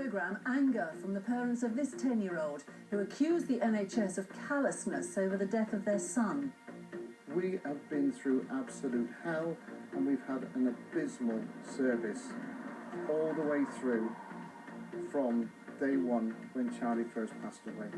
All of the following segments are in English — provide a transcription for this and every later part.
programme anger from the parents of this 10-year-old who accused the NHS of callousness over the death of their son. We have been through absolute hell and we've had an abysmal service all the way through from day one when Charlie first passed away.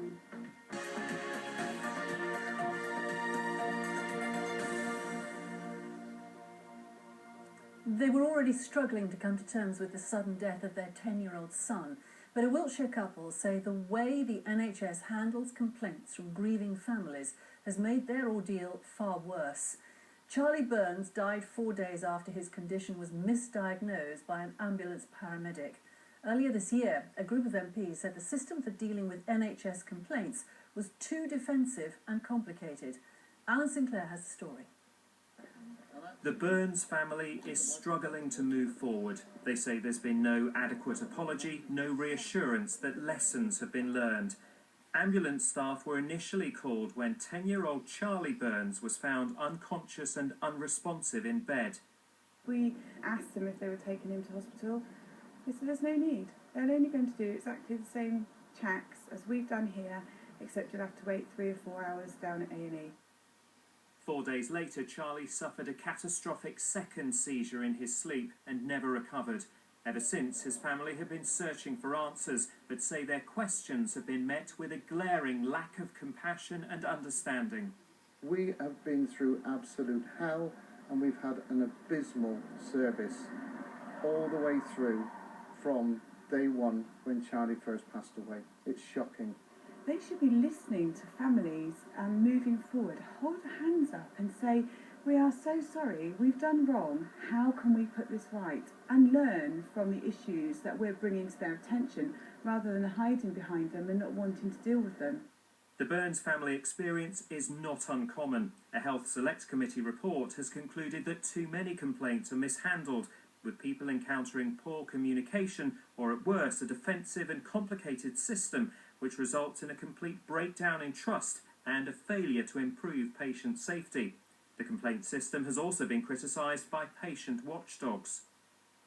They were already struggling to come to terms with the sudden death of their 10-year-old son, but a Wiltshire couple say the way the NHS handles complaints from grieving families has made their ordeal far worse. Charlie Burns died 4 days after his condition was misdiagnosed by an ambulance paramedic. Earlier this year, a group of MPs said the system for dealing with NHS complaints was too defensive and complicated. Alan Sinclair has the story. The Burns family is struggling to move forward. They say there's been no adequate apology, no reassurance that lessons have been learned. Ambulance staff were initially called when 10-year-old Charlie Burns was found unconscious and unresponsive in bed. We asked them if they were taking him to hospital. They said there's no need. They're only going to do exactly the same checks as we've done here, except you'll have to wait 3 or 4 hours down at A&E. 4 days later, Charlie suffered a catastrophic second seizure in his sleep and never recovered. Ever since, his family have been searching for answers, but say their questions have been met with a glaring lack of compassion and understanding. We have been through absolute hell and we've had an abysmal service all the way through from day one when Charlie first passed away. It's shocking. They should be listening to families and moving forward, hold their hands up and say, we are so sorry, we've done wrong, how can we put this right? And learn from the issues that we're bringing to their attention rather than hiding behind them and not wanting to deal with them. The Burns family experience is not uncommon. A Health Select Committee report has concluded that too many complaints are mishandled, with people encountering poor communication or, at worst, a defensive and complicated system which results in a complete breakdown in trust and a failure to improve patient safety. The complaint system has also been criticised by patient watchdogs.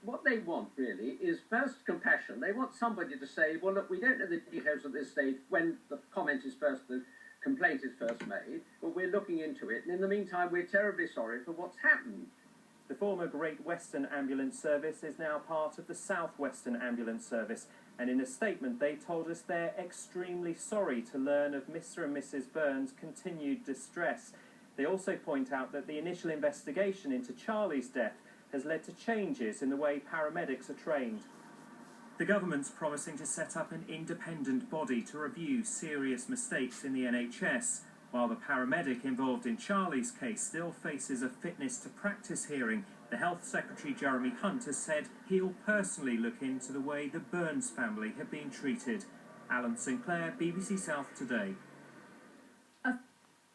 What they want, really, is first compassion. They want somebody to say, well, look, we don't know the details at this stage when the complaint is first made, but we're looking into it, and in the meantime, we're terribly sorry for what's happened. The former Great Western Ambulance Service is now part of the South Western Ambulance Service, and in a statement they told us they're extremely sorry to learn of Mr. and Mrs. Burns' continued distress. They also point out that the initial investigation into Charlie's death has led to changes in the way paramedics are trained. The government's promising to set up an independent body to review serious mistakes in the NHS. While the paramedic involved in Charlie's case still faces a fitness to practice hearing, the Health Secretary Jeremy Hunt has said he'll personally look into the way the Burns family have been treated. Alan Sinclair, BBC South Today.